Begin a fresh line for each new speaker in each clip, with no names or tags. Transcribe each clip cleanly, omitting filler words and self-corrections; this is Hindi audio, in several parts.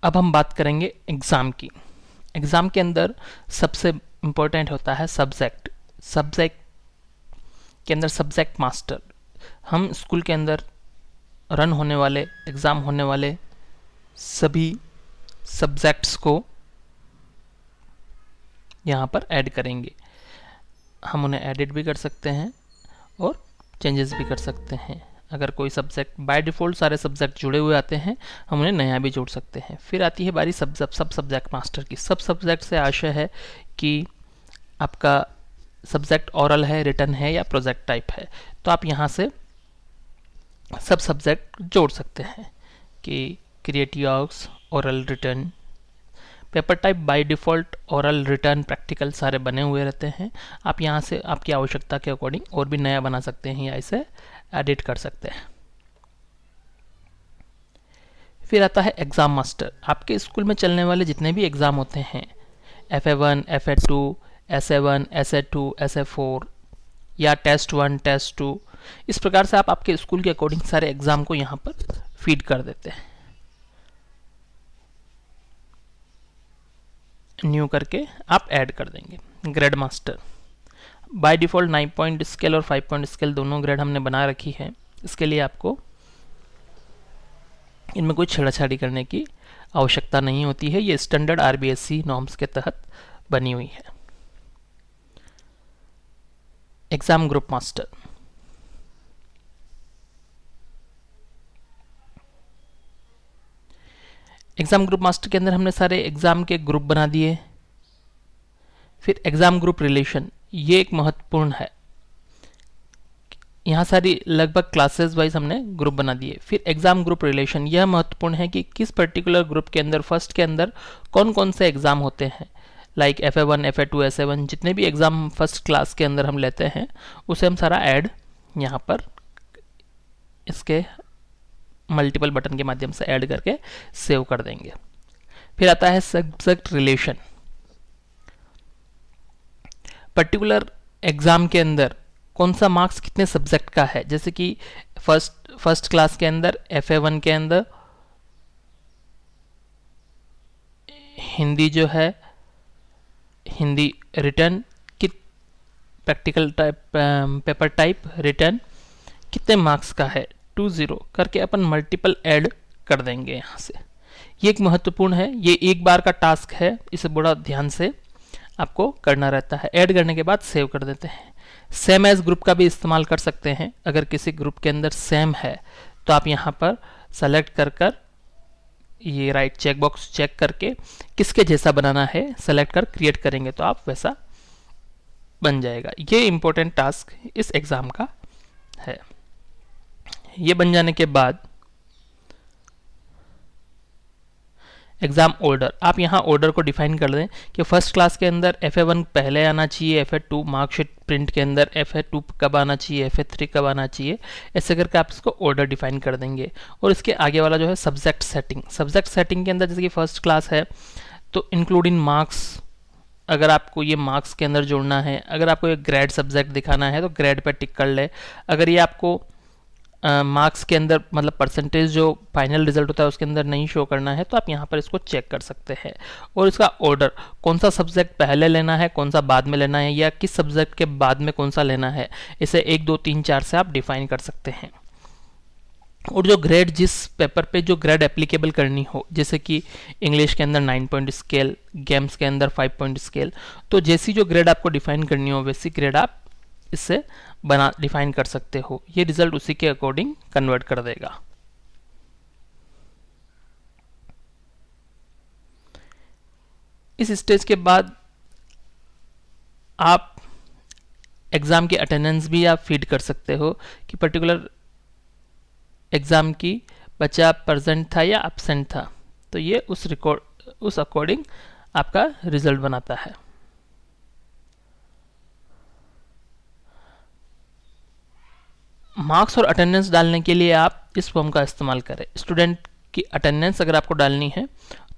अब हम बात करेंगे एग्ज़ाम की। एग्ज़ाम के अंदर सबसे इम्पोर्टेंट होता है सब्जेक्ट। सब्जेक्ट के अंदर सब्जेक्ट मास्टर। हम स्कूल के अंदर रन होने वाले, एग्ज़ाम होने वाले सभी सब्जेक्ट्स को यहाँ पर ऐड करेंगे। हम उन्हें एडिट भी कर सकते हैं और चेंजेस भी कर सकते हैं। अगर कोई सब्जेक्ट बाय डिफ़ॉल्ट सारे सब्जेक्ट जुड़े हुए आते हैं, हम उन्हें नया भी जोड़ सकते हैं। फिर आती है बारी सब सब्जेक्ट मास्टर की। सब सब्जेक्ट से आशय है कि आपका सब्जेक्ट ओरल है, रिटन है या प्रोजेक्ट टाइप है, तो आप यहाँ से सब सब्जेक्ट जोड़ सकते हैं कि creative arts, oral, written. Paper type by default oral, written, practical सारे बने हुए रहते हैं। आप यहाँ से आपकी आवश्यकता के अकॉर्डिंग और भी नया बना सकते हैं या इसे एडिट कर सकते हैं। फिर आता है एग्ज़ाम मास्टर। आपके स्कूल में चलने वाले जितने भी एग्ज़ाम होते हैं, FA1, FA2, SA1, SA2, SA4 या टेस्ट 1, टेस्ट 2, इस प्रकार से आप आपके स्कूल के अकॉर्डिंग सारे एग्ज़ाम को यहाँ पर फीड कर देते हैं। न्यू करके आप ऐड कर देंगे। Grade master by default 9 point scale और 5 पॉइंट स्केल दोनों ग्रेड हमने बना रखी है। इसके लिए आपको इनमें कोई छेड़छाड़ी करने की आवश्यकता नहीं होती है। ये स्टैंडर्ड RBSC नॉर्म्स के तहत बनी हुई है। Exam group master. Exam group master के अंदर हमने सारे एग्ज़ाम के ग्रुप बना दिए। फिर एग्ज़ाम ग्रुप रिलेशन, ये एक महत्वपूर्ण है। यहाँ सारी लगभग क्लासेस वाइज हमने ग्रुप बना दिए। फिर एग्ज़ाम ग्रुप रिलेशन, यह महत्वपूर्ण है कि किस पर्टिकुलर ग्रुप के अंदर फर्स्ट के अंदर कौन कौन से एग्ज़ाम होते हैं। लाइक FA1, FA2, SA1 जितने भी एग्ज़ाम फर्स्ट क्लास के अंदर हम लेते हैं, उसे हम सारा ऐड यहाँ पर इसके मल्टीपल बटन के माध्यम से ऐड करके सेव कर देंगे। फिर आता है सब्जेक्ट रिलेशन। पर्टिकुलर एग्ज़ाम के अंदर कौन सा मार्क्स कितने सब्जेक्ट का है। जैसे कि फर्स्ट क्लास के अंदर FA1 के अंदर हिंदी जो है, हिंदी रिटर्न कि practical type paper type return कितने मार्क्स का है, 20 करके अपन मल्टीपल ऐड कर देंगे यहाँ से। ये एक महत्वपूर्ण है, ये एक बार का टास्क है, इसे बड़ा ध्यान से आपको करना रहता है। ऐड करने के बाद सेव कर देते हैं। सेम एज ग्रुप का भी इस्तेमाल कर सकते हैं। अगर किसी ग्रुप के अंदर सेम है तो आप यहाँ पर सेलेक्ट कर कर ये राइट चेक बॉक्स चेक करके किसके जैसा बनाना है सेलेक्ट कर क्रिएट करेंगे तो आप वैसा बन जाएगा। ये इंपॉर्टेंट टास्क इस एग्ज़ाम का है। ये बन जाने के बाद एग्ज़ाम ऑर्डर, आप यहाँ ऑर्डर को डिफाइन कर दें कि फर्स्ट क्लास के अंदर FA1 पहले आना चाहिए, FA2 मार्कशीट प्रिंट के अंदर FA2 कब आना चाहिए, FA3 कब आना चाहिए, ऐसे करके आप इसको ऑर्डर डिफाइन कर देंगे। और इसके आगे वाला जो है सब्जेक्ट सेटिंग। सब्जेक्ट सेटिंग के अंदर जैसे कि फर्स्ट क्लास है तो इंक्लूडिंग मार्क्स, अगर आपको ये मार्क्स के अंदर जोड़ना है, अगर आपको एक ग्रेड सब्जेक्ट दिखाना है तो ग्रेड पर टिक कर ले। अगर ये आपको मार्क्स के अंदर मतलब परसेंटेज जो फाइनल रिजल्ट होता है उसके अंदर नहीं शो करना है तो आप यहाँ पर इसको चेक कर सकते हैं। और इसका ऑर्डर, कौन सा सब्जेक्ट पहले लेना है, कौन सा बाद में लेना है, या किस सब्जेक्ट के बाद में कौन सा लेना है, इसे 1, 2, 3, 4 से आप डिफाइन कर सकते हैं। और जो ग्रेड, जिस पेपर पे जो ग्रेड एप्लीकेबल करनी हो, जैसे कि इंग्लिश के अंदर 9 पॉइंट स्केल, गेम्स के अंदर 5 पॉइंट स्केल, तो जैसी जो ग्रेड आपको डिफाइन करनी हो वैसी ग्रेड आप इससे डिफाइन कर सकते हो। ये रिजल्ट उसी के अकॉर्डिंग कन्वर्ट कर देगा। इस स्टेज के बाद आप एग्ज़ाम की अटेंडेंस भी आप फीड कर सकते हो कि पर्टिकुलर एग्ज़ाम की बच्चा प्रेजेंट था या एब्सेंट था, तो ये उस अकॉर्डिंग आपका रिजल्ट बनाता है। मार्क्स और अटेंडेंस डालने के लिए आप इस फॉर्म का इस्तेमाल करें। स्टूडेंट की अटेंडेंस अगर आपको डालनी है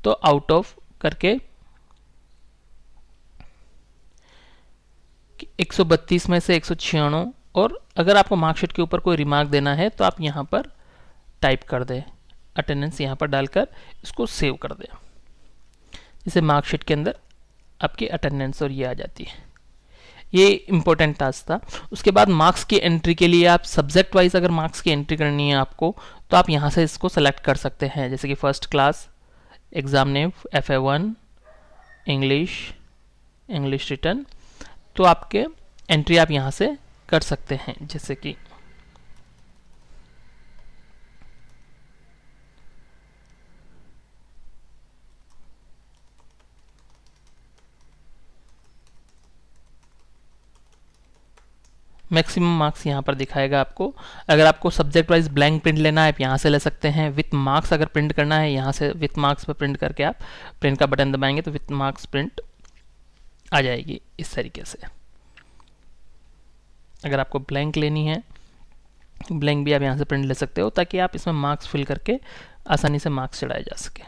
तो आउट ऑफ करके 132 में से 196, और अगर आपको मार्कशीट के ऊपर कोई रिमार्क देना है तो आप यहाँ पर टाइप कर दें अटेंडेंस यहाँ पर डालकर इसको सेव कर दें। जैसे मार्कशीट के अंदर आपकी अटेंडेंस और ये आ जाती है। ये इम्पोर्टेंट टास्क था। उसके बाद मार्क्स की एंट्री के लिए आप सब्जेक्ट वाइज अगर मार्क्स की एंट्री करनी है आपको, तो आप यहाँ से इसको सेलेक्ट कर सकते हैं। जैसे कि first class, exam name FA1, English written, तो आपके एंट्री आप यहाँ से कर सकते हैं। जैसे कि मैक्सिमम मार्क्स यहाँ पर दिखाएगा आपको। अगर आपको सब्जेक्ट वाइज ब्लैंक प्रिंट लेना है आप यहाँ से ले सकते हैं। विथ मार्क्स अगर प्रिंट करना है यहाँ से विथ मार्क्स पर प्रिंट करके आप प्रिंट का बटन दबाएंगे तो विथ मार्क्स प्रिंट आ जाएगी इस तरीके से। अगर आपको ब्लैंक लेनी है, ब्लैंक भी आप यहाँ से प्रिंट ले सकते हो, ताकि आप इसमें मार्क्स फिल करके आसानी से मार्क्स चढ़ाए जा सके।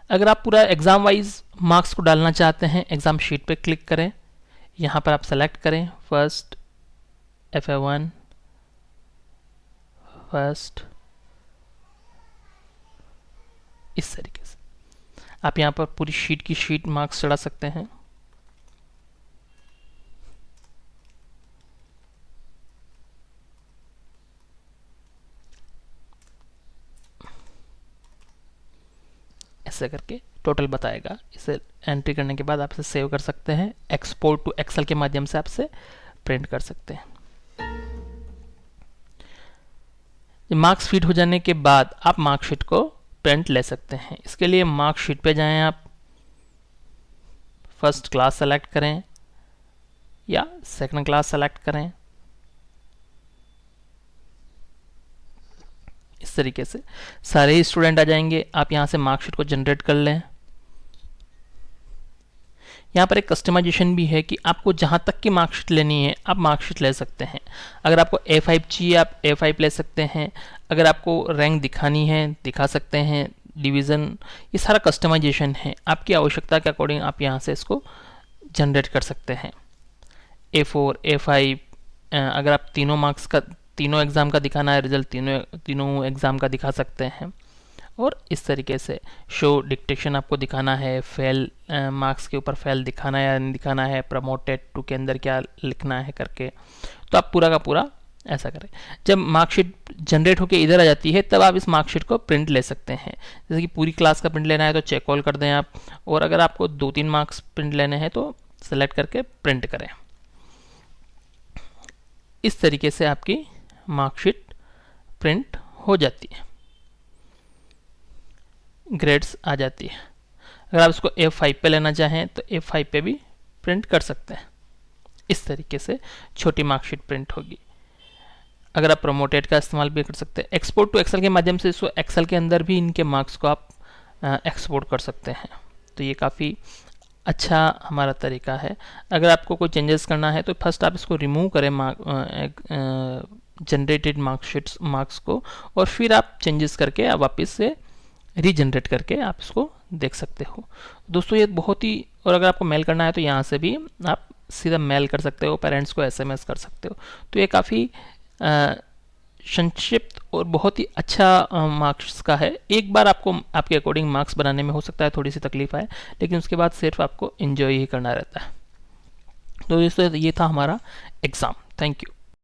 अगर आप पूरा एग्जाम वाइज मार्क्स को डालना चाहते हैं, एग्जाम शीट पे क्लिक करें, यहाँ पर आप सेलेक्ट करें फर्स्ट FA1 फर्स्ट, इस तरीके से आप यहाँ पर पूरी शीट की शीट मार्क्स चढ़ा सकते हैं। ऐसे करके टोटल बताएगा। इसे एंट्री करने के बाद आप इसे सेव कर सकते हैं। एक्सपोर्ट टू एक्सेल के माध्यम से आप इसे प्रिंट कर सकते हैं। मार्क्स फीड हो जाने के बाद आप मार्कशीट को प्रिंट ले सकते हैं। इसके लिए मार्कशीट पे जाएं, आप फर्स्ट क्लास सेलेक्ट करें या सेकंड क्लास सेलेक्ट करें। इस तरीके से सारे ही स्टूडेंट आ जाएंगे। आप यहाँ से मार्कशीट को जनरेट कर लें। यहाँ पर एक कस्टमाइजेशन भी है कि आपको जहाँ तक की मार्कशीट लेनी है आप मार्कशीट ले सकते हैं। अगर आपको A5 चाहिए आप A5 ले सकते हैं। अगर आपको रैंक दिखानी है दिखा सकते हैं, डिवीज़न, ये सारा कस्टमाइजेशन है। आपकी आवश्यकता के अकॉर्डिंग आप यहाँ से इसको जनरेट कर सकते हैं। A4, A5, अगर आप तीनों मार्क्स का, तीनों एग्ज़ाम का दिखाना है रिजल्ट, तीनों एग्ज़ाम का दिखा सकते हैं। और इस तरीके से शो डिक्टेशन आपको दिखाना है, फेल मार्क्स के ऊपर फेल दिखाना है या नहीं दिखाना है, प्रमोटेड टू के अंदर क्या लिखना है करके, तो आप पूरा का पूरा ऐसा करें। जब मार्कशीट जनरेट होकर इधर आ जाती है तब आप इस मार्कशीट को प्रिंट ले सकते हैं। जैसे कि पूरी क्लास का प्रिंट लेना है तो चेक ऑल कर दें आप, और अगर आपको 2-3 मार्क्स प्रिंट लेने हैं तो सेलेक्ट करके प्रिंट करें। इस तरीके से आपकी मार्कशीट प्रिंट हो जाती है, ग्रेड्स आ जाती है। अगर आप इसको A5 पे लेना चाहें तो A5 पे भी प्रिंट कर सकते हैं। इस तरीके से छोटी मार्कशीट प्रिंट होगी। अगर आप प्रमोटेड का इस्तेमाल भी कर सकते हैं। एक्सपोर्ट टू एक्सेल के माध्यम से इसको एक्सेल के अंदर भी इनके मार्क्स को आप एक्सपोर्ट कर सकते हैं। तो ये काफ़ी अच्छा हमारा तरीका है। अगर आपको कोई चेंजेस करना है तो फर्स्ट आप इसको रिमूव करें जनरेटेड मार्क्स को, और फिर आप चेंजेस करके आप वापस से रीजनरेट करके आप इसको देख सकते हो। दोस्तों ये बहुत ही, और अगर आपको मेल करना है तो यहाँ से भी आप सीधा मेल कर सकते हो, पेरेंट्स को SMS कर सकते हो। तो ये काफ़ी संक्षिप्त और बहुत ही अच्छा मार्क्स का है। एक बार आपको आपके अकॉर्डिंग मार्क्स बनाने में हो सकता है थोड़ी सी तकलीफ आए, लेकिन उसके बाद सिर्फ आपको एंजॉय ही करना रहता है। तो दोस्तों ये था हमारा एग्ज़ाम। Thank you.